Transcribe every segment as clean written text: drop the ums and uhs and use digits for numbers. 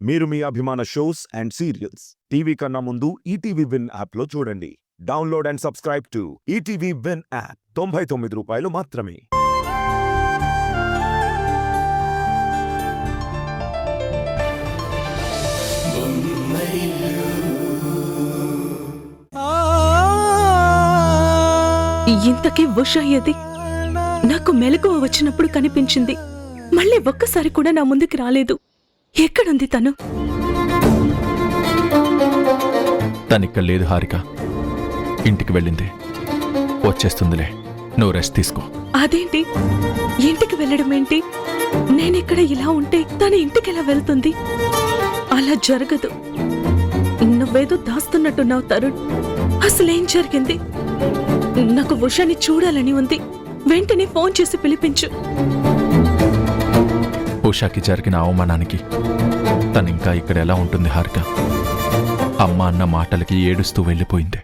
మీరు మీ అభిమాన shows and serials TV కన్నా ముందు ఈటీవీ విన్ యాప్లో చూడండి. Download and subscribe to ETV win app. 99 రూపాయలు మాత్రమే. ఇంతకీ ఉషా ఏది? నాకు మెలకువ వచ్చినప్పుడు కనిపించింది. మళ్ళీ ఒక్కసారి కూడా నా ముందుకు రాలేదు. ఎక్కడుంది తను? తనిక్కడ లేదు హారిక. ఇంటికి వెళ్ళింది. వచ్చేస్తుందిలే, నువ్వు రెస్ట్ తీసుకో. అదేంటి, ఇంటికి వెళ్ళడం ఏంటి? నేనిక్కడ ఇలా ఉంటే తన ఇంటికెలా వెళ్తుంది? అలా జరగదు. నువ్వేదో దాస్తున్నట్టున్నావు తరుణ్. అసలేం జరిగింది? నాకు ఉషాని చూడాలని ఉంది. వెంటనే ఫోన్ చేసి పిలిపించు. ఉషాకి జరిగిన అవమానానికి తనింకా ఇక్కడ ఎలా ఉంటుంది హారిక? అమ్మ అన్న మాటలకి ఏడుస్తూ వెళ్ళిపోయింది.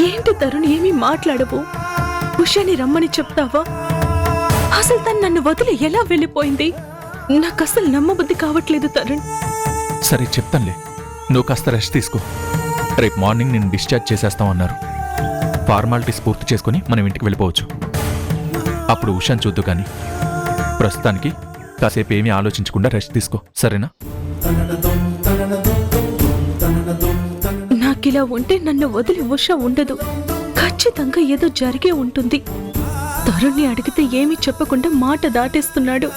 ఏంటి తరుణ్, ఏమీ మాట్లాడవు? ఉషాని రమ్మని చెప్తావా? అసలు తను నన్ను వదిలి ఎలా వెళ్ళిపోయింది? నాకసలు నమ్మబుద్ధి కావట్లేదు తరుణ్. సరే చెప్తానులే, నువ్వు కాస్త రెస్ట్ తీసుకో. రేపు మార్నింగ్ నేను డిశ్చార్జ్ చేసేస్తామన్నారు. ఫార్మాలిటీస్ పూర్తి చేసుకుని మనం ఇంటికి వెళ్ళిపోవచ్చు. అప్పుడు ఉషాని చూద్దు కానీ ప్రస్తుతానికి కాసేపు ఏమీ ఆలోచించకుండా రెస్ట్ తీసుకో, సరేనా? నాకిలా ఉంటే నన్ను వదిలి ఉషా ఉండదు. ఖచ్చితంగా ఏదో జరిగే ఉంటుంది. తరుణ్ని అడిగితే ఏమీ చెప్పకుండా మాట దాటేస్తున్నాడు.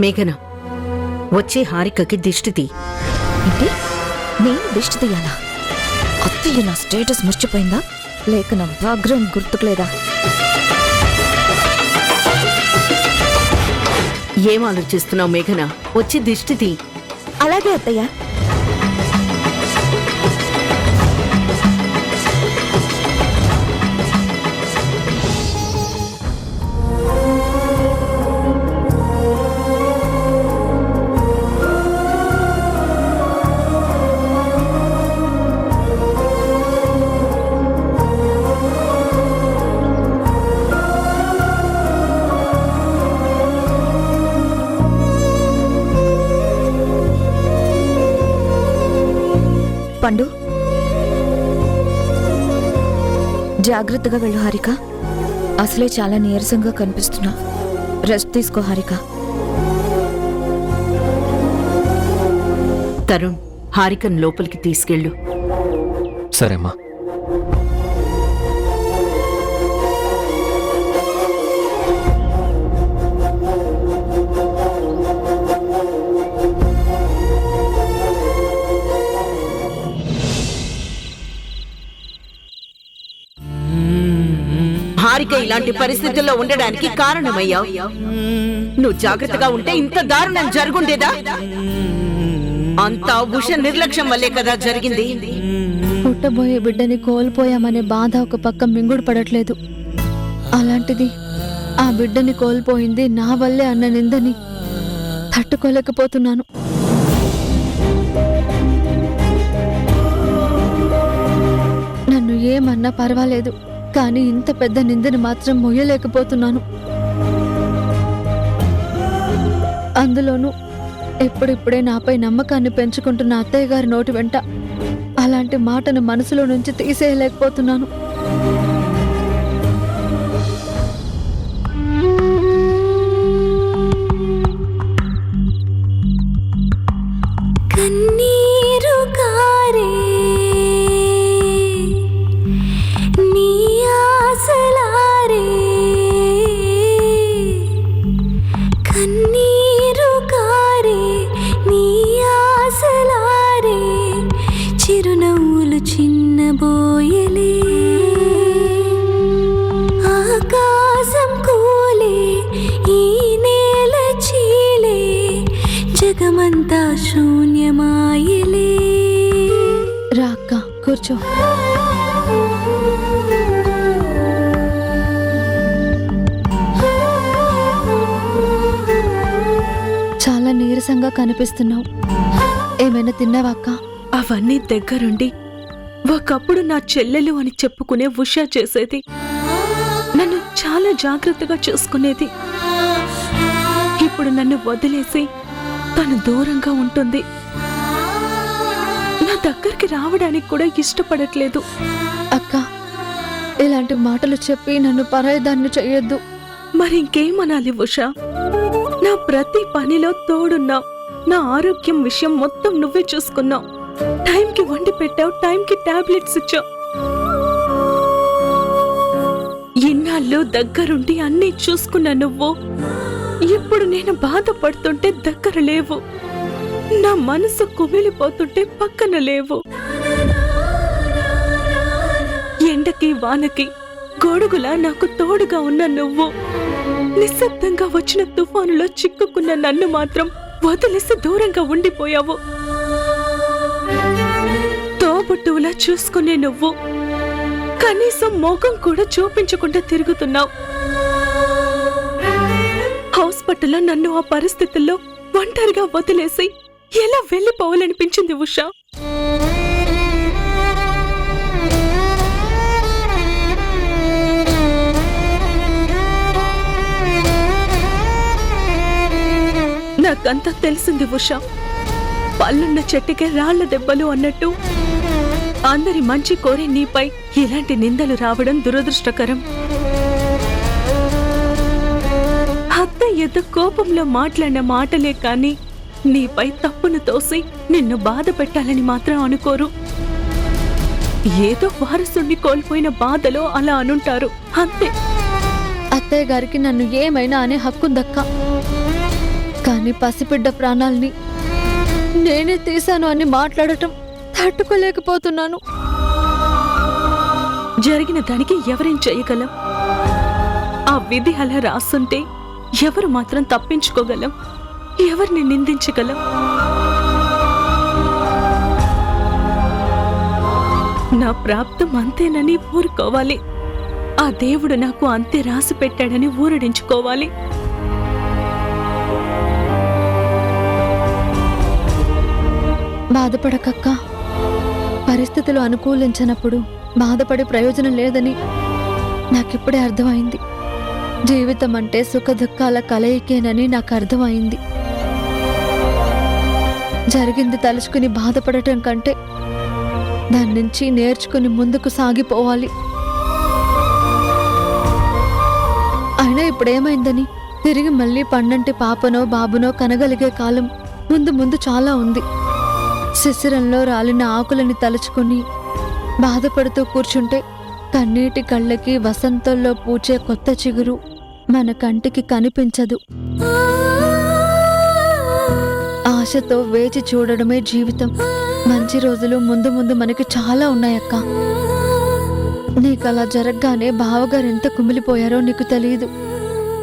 మేఘన, వచ్చే హారికకి దిష్టి తీ. ఏంటి, నేను దిష్టి తీయాలా? అత్తయ్య నా స్టేటస్ మర్చిపోయిందా? లేక నా బ్యాక్గ్రౌండ్ గుర్తుకులేదా? ఏం ఆలోచిస్తున్నావు మేఘన? వచ్చి దిష్టి తీ. అలాగే అత్తయ్య. పండు, జాగ్రత్తగా వెళ్ళు హారిక. అసలే చాలా నీరసంగా కనిపిస్తున్నా. రెస్ట్ తీసుకో హారిక. తరుణ్, హారికను లోపలికి తీసుకెళ్ళు. సరేమ్మా. హారిక ఇలాంటి పరిస్థితుల్లో ఉండడానికి కారణమయ్యావు. నువ్వు జాగ్రత్తగా ఉంటే ఇంత దారుణం జరుగుండేదా? అంతా ఉష నిర్లక్ష్యం వల్లే కదా జరిగింది. పుట్టబోయే బిడ్డని కోల్పోయామనే బాధ ఒక పక్క మింగుడు పడట్లేదు. అలాంటిది ఆ బిడ్డని కోల్పోయింది నా వల్లే అన్న నిందని తట్టుకోలేకపోతున్నాను. నన్ను ఏమన్నా పర్వాలేదు, కానీ ఇంత పెద్ద నిందని మాత్రం మొయ్యలేకపోతున్నాను. అందులోనూ ఇప్పుడిప్పుడే నాపై నమ్మకాన్ని పెంచుకుంటున్న అత్తయ్య గారి నోటి వెంట అలాంటి మాటను మనసులో నుంచి తీసేయలేకపోతున్నాను. కన్నీరు కారే నీ ఆశలారే, కన్నీరు కారే నీ ఆశలారే, చిరునవ్వులు చిన్నబోయలే, ఆకాశం కూలే ఈ నేల చీలే, జగమంతా శూన్యమాయలే. రా అక్క, కూర్చో. చాలా నీరసంగా కనిపిస్తున్నావు. ఏమైనా తిన్నావా అక్క? అవన్నీ దగ్గరుండి ఒకప్పుడు నా చెల్లెలు అని చెప్పుకునే ఉషా చేసేది. నన్ను చాలా జాగ్రత్తగా చూసుకునేది. ఇప్పుడు నన్ను వదిలేసి తను దూరంగా ఉంటుంది. నా దగ్గరికి రావడానికి కూడా ఇష్టపడట్లేదు. అక్క, ఇలాంటి మాటలు చెప్పి నన్ను పరాయిదాన్ని చెయ్యొద్దు. మరి ఇంకేమనాలి ఉషా? నా ప్రతి పనిలో తోడున్నావు. నా ఆరోగ్యం విషయం మొత్తం నువ్వే చూసుకున్నావు. టైంకి వండి పెట్టావు, టైంకి టాబ్లెట్స్ ఇచ్చావు. ఇన్నాళ్ళు దగ్గరుండి అన్నీ చూసుకున్నా నువ్వు. ఇప్పుడు నేను బాధపడుతుంటే దగ్గర లేవు. నా మనసు కుమిలిపోతుంటే పక్కన లేవు. ఎండకి వానకి గొడుగులా నాకు తోడుగా ఉన్న నువ్వు నిశ్శబ్దంగా వచ్చిన తుఫానులో చిక్కుకున్న నన్ను మాత్రం వదిలేసి దూరంగా ఉండిపోయావు. తోబుట్టువులా చూసుకునే నువ్వు కనీసం ముఖం కూడా చూపించకుండా తిరుగుతున్నావు. హాస్పిటల్లో నన్ను ఆ పరిస్థితుల్లో ఒంటరిగా వదిలేసి ఎలా వెళ్ళిపోవాలనిపించింది ఉషా? నాకంతా తెలిసింది ఉషా. పళ్ళున్న చెట్టుకే రాళ్ల దెబ్బలు అన్నట్టు అందరి మంచి కోరి నీపై ఇలాంటి నిందలు రావడం దురదృష్టకరం. అత్త ఏదో కోపంలో మాట్లాడిన మాటలే కాని నీపై తప్పును తోసి నిన్ను బాధ పెట్టాలని మాత్రం అనుకోరు. ఏదో వారసుని కోల్పోయిన బాధలో అలా అనుంటారు, అంతే. అత్తయ్య గారికి నన్ను ఏమైనా అనే హక్కుందక్క. కానీ పసిబిడ్డ ప్రాణాల్ని నేనే తీశాను అని మాట్లాడటం తట్టుకోలేకపోతున్నాను. జరిగిన దానికి ఎవరేం చేయగలం? ఆ విధి అలా రాస్తుంటే ఎవరు మాత్రం తప్పించుకోగలం? ఎవరిని నిందించగలం? నా ప్రాప్తం అంతేనని ఊరుకోవాలి. ఆ దేవుడు నాకు అంతే రాసి పెట్టాడని ఊరడించుకోవాలి. బాధపడకక్క. పరిస్థితులు అనుకూలించినప్పుడు బాధపడే ప్రయోజనం లేదని నాకిప్పుడే అర్థమైంది. జీవితం అంటే సుఖ దుఃఖాల కలయికేనని నాకు అర్థమైంది. జరిగింది తలుచుకుని బాధపడటం కంటే దాని నుంచి నేర్చుకుని ముందుకు సాగిపోవాలి. అయినా ఇప్పుడేమైందని తిరిగి మళ్ళీ పండంటి పాపనో బాబునో కనగలిగే కాలం ముందు ముందు చాలా ఉంది. శిశిరంలో రాలిన ఆకులని తలుచుకుని బాధపడుతూ కూర్చుంటే కన్నీటి కళ్ళకి వసంతంలో పూచే కొత్త చిగురు మన కంటికి కనిపించదు. ఆశతో వేచి చూడడమే జీవితం. మంచి రోజులు ముందు ముందు మనకి చాలా ఉన్నాయక్క. నీకలా జరగగానే బావగారు ఎంత కుమిలిపోయారో నీకు తెలియదు.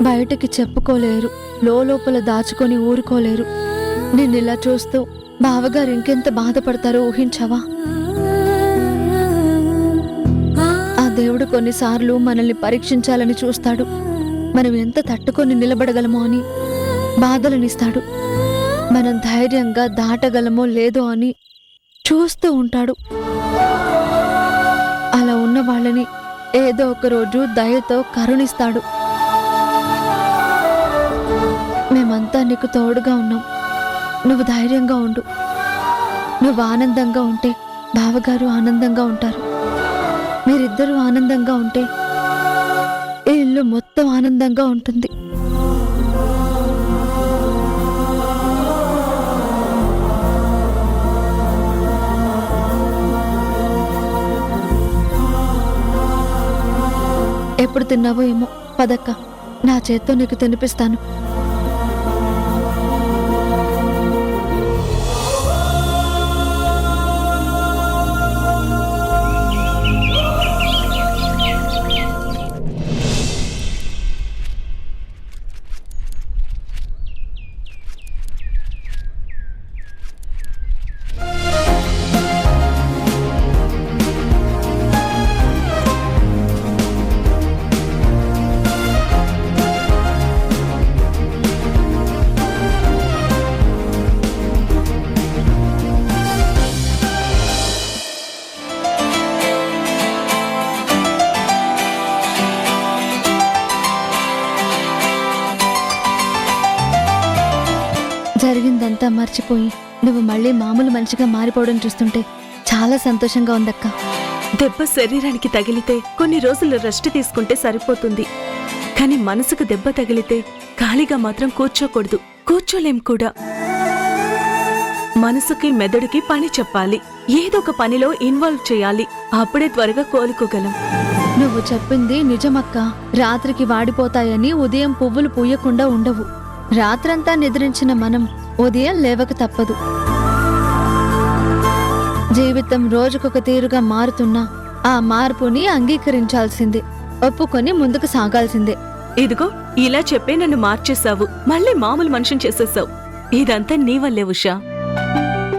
బయటికి చెప్పుకోలేరు, లోపల దాచుకొని ఊరుకోలేరు. నిన్నిలా చూస్తూ బావగారు ఇంకెంత బాధపడతారో ఊహించవా? ఆ దేవుడు కొన్నిసార్లు మనల్ని పరీక్షించాలని చూస్తాడు. మనం ఎంత తట్టుకొని నిలబడగలమో అని బాధలనిస్తాడు. మనం ధైర్యంగా దాటగలమో లేదో అని చూస్తూ ఉంటాడు. అలా ఉన్న వాళ్ళని ఏదో ఒక రోజు దయతో కరుణిస్తాడు. మేమంతా నీకు తోడుగా ఉన్నాం. నువ్వు ధైర్యంగా ఉండు. నువ్వు ఆనందంగా ఉంటే బావగారు ఆనందంగా ఉంటారు. మీరిద్దరూ ఆనందంగా ఉంటే ఈ ఇల్లు మొత్తం ఆనందంగా ఉంటుంది. ఎప్పుడు తిన్నావో ఏమో, పదక్క, నా చేత్తో నీకు తినిపిస్తాను. జరిగిందంతా మర్చిపోయి నువ్వు మళ్ళీ మామూలు మనిషిగా మారిపోవడం చూస్తుంటే చాలా సంతోషంగా ఉందక్క. దెబ్బ శరీరానికి తగిలితే కొన్ని రోజులు రెస్ట్ తీసుకుంటే సరిపోతుంది. కానీ మనసుకు దెబ్బ తగిలితే ఖాళీగా మాత్రం కూర్చోకూడదు, కూర్చోలేం కూడా. మనసుకి మెదడుకి పని చెప్పాలి, ఏదో ఒక పనిలో ఇన్వాల్వ్ చేయాలి. అప్పుడే త్వరగా కోలుకోగలం. నువ్వు చెప్పింది నిజమక్క. రాత్రికి వాడిపోతాయని ఉదయం పువ్వులు పూయకుండా ఉండవు. రాత్రంతా నిద్రించిన మనం ఉదయం లేవక తప్పదు. జీవితం రోజుకొక తీరుగా మారుతున్నా ఆ మార్పుని అంగీకరించాల్సిందే, ఒప్పుకొని ముందుకు సాగాల్సిందే. ఇదిగో ఇలా చెప్పే నన్ను మార్చేశావు, మళ్ళీ మామూలు మనిషిని చేసేసావు. ఇదంతా నీ వల్లే ఉషా.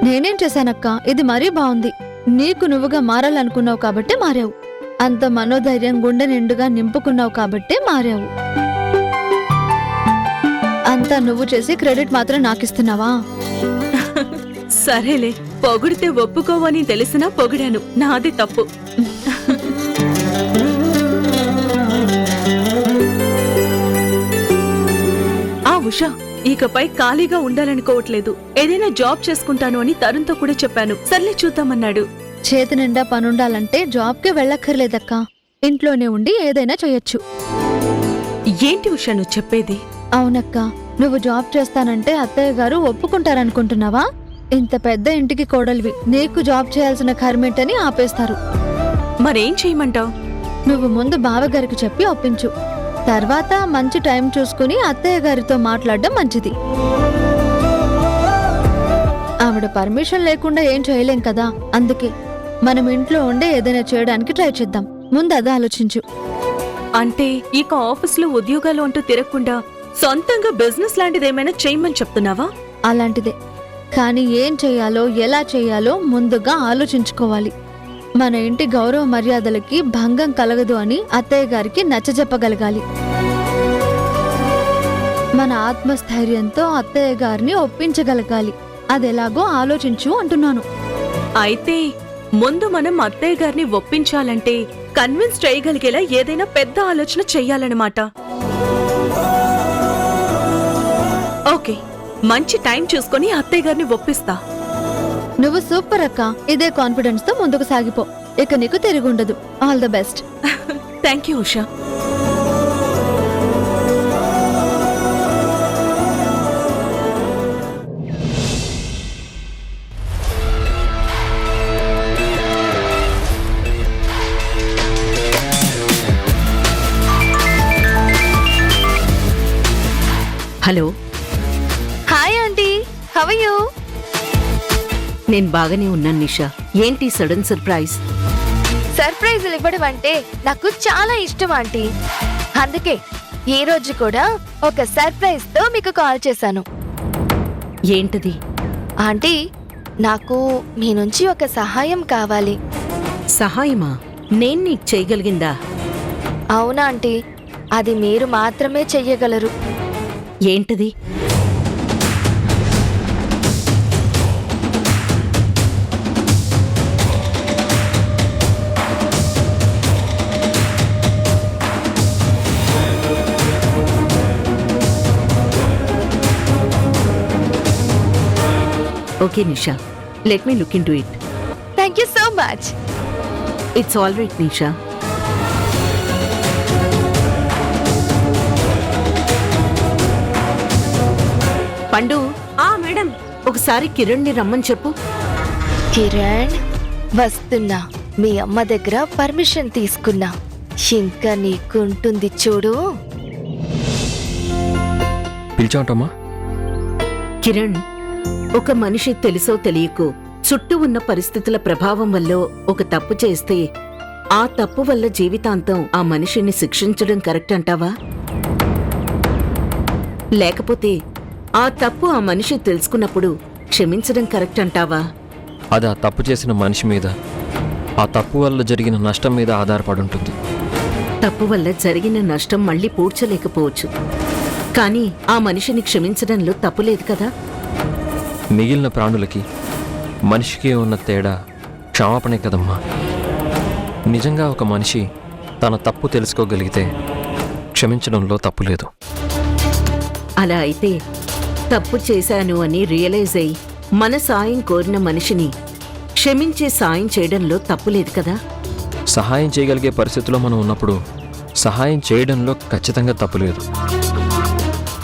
నేనేం చేశానక్క? ఇది మరీ బాగుంది. నీకు నువ్వుగా మారాలనుకున్నావు కాబట్టే మారావు. అంత మనోధైర్యం గుండె నిండుగా నింపుకున్నావు కాబట్టే మారావు. అంతా నువ్వు చేసి క్రెడిట్ మాత్రం నాకిస్తున్నావా? సరేలే, పొగిడితే ఒప్పుకోవని తెలిసినా పొగిడాను, నాది తప్పు. ఆ ఉషా, ఇకపై ఖాళీగా ఉండాలనుకోవట్లేదు. ఏదైనా జాబ్ చేసుకుంటాను అని తరుణ్తో కూడా చెప్పాను. సర్లే చూద్దామన్నాడు. చేతి నిండా పనుండాలంటే జాబ్కే వెళ్ళక్కర్లేదక్క. ఇంట్లోనే ఉండి ఏదైనా చేయొచ్చు. ఏంటి ఉషా నువ్వు చెప్పేది? అవునక్క, నువ్వు జాబ్ చేస్తానంటే అత్తయ్య గారు ఒప్పుకుంటారనుకుంటున్నావా? ఇంత పెద్ద ఇంటికి కోడలివి, నీకు జాబ్ చేయాల్సిన కర్మేంటని ఆపేస్తారు. మరేం చేయమంటావు? నువ్వు ముందు బావగారికి చెప్పి ఒప్పించు. తర్వాత మంచి టైం చూసుకుని అత్తయ్య గారితో మాట్లాడడం మంచిది. ఆవిడ పర్మిషన్ లేకుండా ఏం చేయలేం కదా. అందుకే మనం ఇంట్లో ఉండే ఏదైనా చేయడానికి ట్రై చేద్దాం. ముందు అది ఆలోచించు. అంటే ఇక ఆఫీసులో ఉద్యోగాలు అంటూ తిరగకుండా సొంతంగా బిజినెస్ లాంటిదేమైనా చేయమని చెప్తున్నావా? అలాంటిదే. కానీ ఏం చెయ్యాలో ఎలా చెయ్యాలో ముందుగా ఆలోచించుకోవాలి. మన ఇంటి గౌరవ మర్యాదలకి భంగం కలగదు అని అత్తయ్య గారికి నచ్చజెప్పగలగాలి. మన ఆత్మస్థైర్యంతో అత్తయ్య గారిని ఒప్పించగలగాలి. అదెలాగో ఆలోచించు అంటున్నాను. అయితే ముందు మనం అత్తయ్య గారిని ఒప్పించాలంటే కన్విన్స్ చేయగలిగేలా ఏదైనా పెద్ద ఆలోచన చెయ్యాలన్నమాట. ఓకే, మంచి టైం చూసుకొని అత్తయ్య గారిని ఒప్పిస్తా. నువ్వు సూపర్ అక్క. ఇదే కాన్ఫిడెన్స్ తో ముందుకు సాగిపో. ఇక నీకు తిరుగుండదు. All the best. Thank you Usha. Hello, hi aunty, how are you? నేను బాగానే ఉన్నాను నిషా. ఏంటి సడన్ సర్ప్రైజ్? సర్ప్రైజులు ఇవ్వడం అంటే నాకు చాలా ఇష్టం ఆంటీ. అందుకే ఈ రోజు కూడా ఒక సర్ప్రైజ్ తో మీకు కాల్ చేశాను. ఏంటది? ఆంటీ, నాకు మీ నుంచి ఒక సహాయం కావాలి. సహాయమా? నేను నీకు చేయగలిగిందా? అవునా ఆంటీ, అది మీరు మాత్రమే చెయ్యగలరు. ఏంటది? Okay Nisha, let me look into it. Thank you so much. It's all right Nisha. Pandu, madam, ఒకసారి కిరణ్ ని రమ్మని చెప్పు. కిరణ్, వస్తున్నా. మీ అమ్మ దగ్గర పర్మిషన్ తీసుకున్నా. ఇంకా నీకుంటుంది చూడు. పిలిచావుంటమ్మా? కిరణ్, ఒక మనిషి తెలుసో తెలియకో చుట్టూ ఉన్న పరిస్థితుల ప్రభావం వల్ల ఒక తప్పు చేస్తే ఆ తప్పు వల్ల జీవితాంతం ఆ మనిషిని శిక్షించడం కరెక్ట్ అంటావా? లేకపోతే ఆ తప్పు ఆ మనిషి తెలుసుకున్నప్పుడు క్షమించడం కరెక్ట్ అంటావా? అది ఆ తప్పు చేసిన మనిషి మీద, ఆ తప్పు వల్ల జరిగిన నష్టం మీద ఆధారపడి ఉంటుంది. తప్పు వల్ల జరిగిన నష్టం మళ్ళీ పూడ్చలేకపోవచ్చు, కానీ ఆ మనిషిని క్షమించడంలో తప్పు లేదు కదా. మిగిలిన ప్రాణులకి మనిషికి ఉన్న తేడా క్షమాపణే కదమ్మా. నిజంగా ఒక మనిషి తన తప్పు తెలుసుకోగలిగితే క్షమించడంలో తప్పు లేదు. అలా అయితే తప్పు చేశాను అని రియలైజ్ అయి మన సాయం కోరిన మనిషిని క్షమించే సాయం చేయడంలో తప్పు లేదు కదా. సహాయం చేయగలిగే పరిస్థితిలో మనం ఉన్నప్పుడు సహాయం చేయడంలో ఖచ్చితంగా తప్పు లేదు.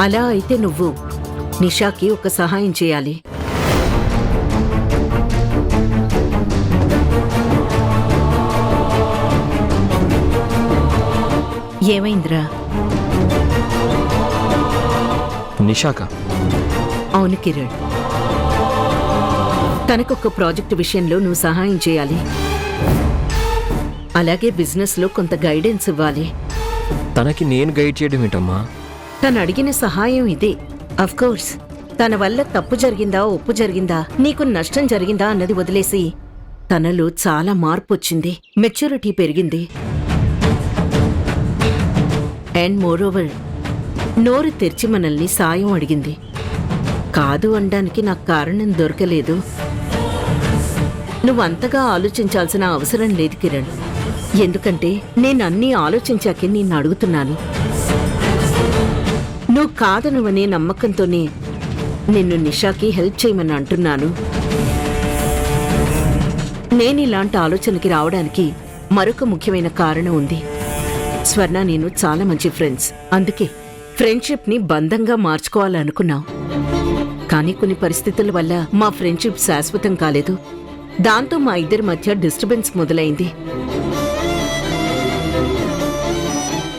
అలా అయితే నువ్వు నిషాకి ఒక సహాయం చేయాలి. ఏమైందిరా? నిషాక? అవును కిరణ్, తనకొక ప్రాజెక్టు విషయంలో నువ్వు సహాయం చేయాలి. అలాగే బిజినెస్లో కొంత గైడెన్స్ ఇవ్వాలి. తనకి నేను గైడ్ చేయడం ఏంటమ్మా? తను అడిగిన సహాయం ఇదే. కోర్స్ తన వల్ల తప్పు జరిగిందా ఒప్పు జరిగిందా నీకు నష్టం జరిగిందా అన్నది వదిలేసి తనలో చాలా మార్పు వచ్చింది, మెచ్యూరిటీ పెరిగింది. అండ్ మోరోవర్ నోరు తెరిచి మనల్ని సాయం అడిగింది. కాదు అనడానికి నాకు కారణం దొరకలేదు. నువ్వంతగా ఆలోచించాల్సిన అవసరం లేదు కిరణ్, ఎందుకంటే నేను అన్నీ ఆలోచించాకే నిన్ను అడుగుతున్నాను. నువ్వు కాదనువనే నమ్మకంతోనే నిన్ను నిషాకి హెల్ప్ చేయమని అంటున్నాను. నేను ఇలాంటి ఆలోచనకి రావడానికి మరొక ముఖ్యమైన కారణం ఉంది. స్వర్ణ నేను చాలా మంచి ఫ్రెండ్స్, అందుకే ఫ్రెండ్షిప్ ని బంధంగా మార్చుకోవాలనుకున్నాం. కానీ కొన్ని పరిస్థితుల వల్ల మా ఫ్రెండ్షిప్ శాశ్వతం కాలేదు. దాంతో మా ఇద్దరి మధ్య డిస్టర్బెన్స్ మొదలైంది.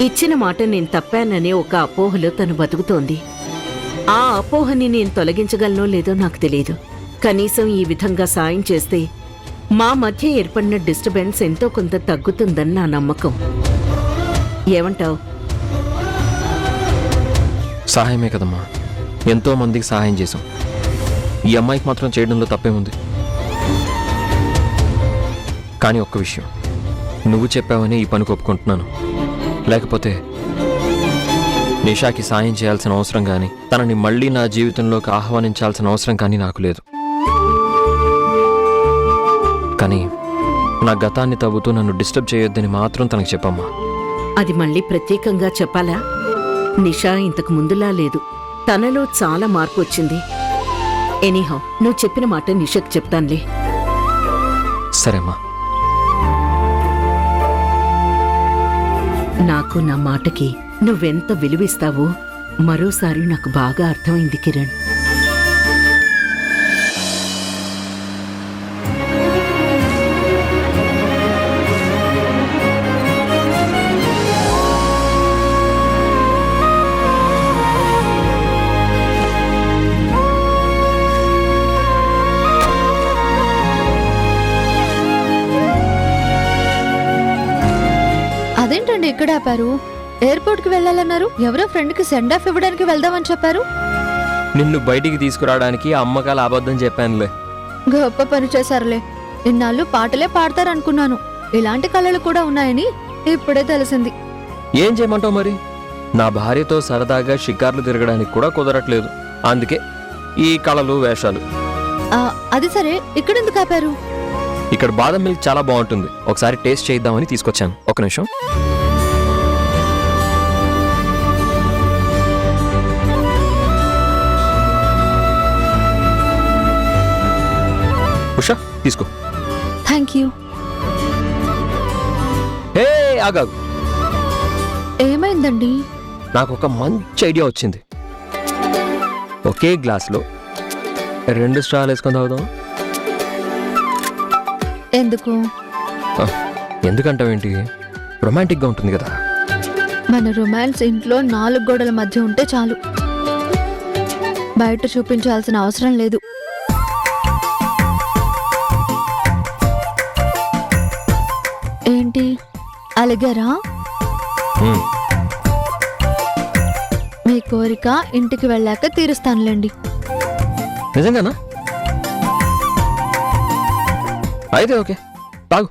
ఇచ్చిన మాట నేను తప్పాననే ఒక అపోహలో తను బతుకుతోంది. ఆ అపోహని నేను తొలగించగలనో లేదో నాకు తెలియదు. కనీసం ఈ విధంగా సాయం చేస్తే మా మధ్య ఏర్పడిన డిస్టర్బెన్స్ ఎంతో కొంత తగ్గుతుందని నా నమ్మకం. ఏమంటావ్? సహాయమే కదమ్మా, ఎంతో మందికి సహాయం చేశాం. ఈ అమ్మాయికి మాత్రం చేయడంలో తప్పేముంది? కానీ ఒక్క విషయం, నువ్వు చెప్పావని ఈ పనికి ఒప్పుకుంటున్నాను. లేకపోతే నిషాకి సాయం చేయాల్సిన అవసరం కానీ తనని మళ్ళీ నా జీవితంలోకి ఆహ్వానించాల్సిన అవసరం కానీ నాకు లేదు. కానీ నా గతాన్ని తవ్వుతూ నన్ను డిస్టర్బ్ చేయొద్దని మాత్రం తనకు చెప్పమ్మా. అది మళ్ళీ ప్రత్యేకంగా చెప్పాలా? నిషా ఇంతకు ముందులా లేదు, తనలో చాలా మార్పు వచ్చింది. ఎనీహౌ నువ్వు చెప్పిన మాట నిషాకి చెప్తానులే. సరేమ్మా. నాకు నా మాటకి నువ్వెంత విలువిస్తావో మరోసారి నాకు బాగా అర్థమైంది కిరణ్. అదేంటండి ఇక్కడ ఆపారు? ఎయిర్పోర్ట్ కి వెళ్ళాలన్నారు. ఎవరో ఫ్రెండ్ కి సెండ్ ఆఫ్ ఇవ్వడానికి వెళ్దామని చెప్పారు. నిన్ను బయటికి తీసుకురావడానికి అమ్మకాల అబద్ధం చెప్పానులే. గొప్ప పని చేశారులే. ఇన్నాళ్ళు పాటలే పాడతారనుకున్నాను. ఇలాంటి కళలు కూడా ఉన్నాయని ఇప్పుడే తెలిసింది. ఏం చేయమంటావు మరి? నా భార్యతో సరదాగా షికార్లు తిరగడానికి కూడా కుదరట్లేదు. అందుకే ఈ కళలు వేషాలు. అది సరే, ఇక్కడెందుకు ఆపారు? ఇక్కడ బాదం మిల్క్ చాలా బాగుంటుంది, ఒకసారి టేస్ట్ చేద్దామని తీసుకొచ్చాను. ఒక నిమిషం. తీసుకో. Thank you. హే ఆగాగు, ఏమైందండి? నాకు ఒక మంచి ఐడియా వచ్చింది. ఒకే గ్లాస్లో 2 స్ట్రాలు వేసుకొని తాగుదాం. ఎందుకు? ఎందుకంటావేంటి, రొమాంటిక్గా ఉంటుంది కదా. మన రొమాన్స్ ఇంట్లో 4 గోడల మధ్య ఉంటే చాలు, బయట చూపించాల్సిన అవసరం లేదు. ఏంటి అలిగారా? మీ కోరిక ఇంటికి వెళ్ళాక తీరుస్తానులేండి. నిజంగానా? అయితే ఓకే, తాగు.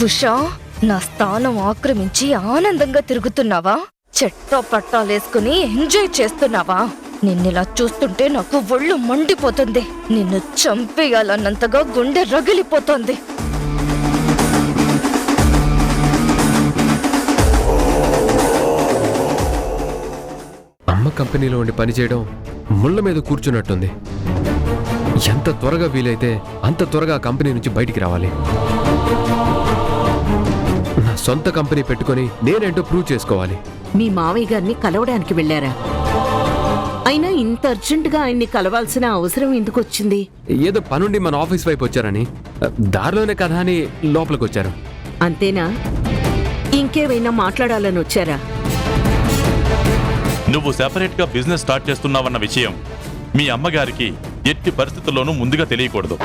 ఉషా, నా స్థానం ఆక్రమించి ఆనందంగా తిరుగుతున్నావా? చెట్టో పట్టాలేసుకుని ఎంజాయ్ చేస్తున్నావా? నిన్నిలా చూస్తుంటే నాకు ఒళ్ళు మండిపోతుంది. నిన్ను చంపేయాలన్నంతగా గుండె రగిలిపోతోంది. అమ్మ కంపెనీలో ఉండి పనిచేయడం ముళ్ళ మీద కూర్చున్నట్టుంది. ఎంత త్వరగా వీలైతే అంత త్వరగా ఆ కంపెనీ నుంచి బయటికి రావాలి. నా సొంత కంపెనీ పెట్టుకొని నేనేంటో ప్రూవ్ చేసుకోవాలి. మీ మావయ్య గారిని కలవడానికి వెళ్ళారా? అయినా ఇంత అర్జెంటుగా ఆయన్ని కలవాల్సిన అవసరం ఎందుకు వచ్చింది? ఏదో పనుండి మన ఆఫీస్ వైపు వచ్చారని, దారిలోనే కదా అని లోపలికి వచ్చారు. అంతేనా? ఇంకేమైనా మాట్లాడాలని వచ్చారా? నువ్వు సెపరేట్ గా బిజినెస్ స్టార్ట్ చేస్తున్నావన్న విషయం మీ అమ్మగారికి ఎట్టి పరిస్థితుల్లోనూ ముందుగా తెలియకూడదు.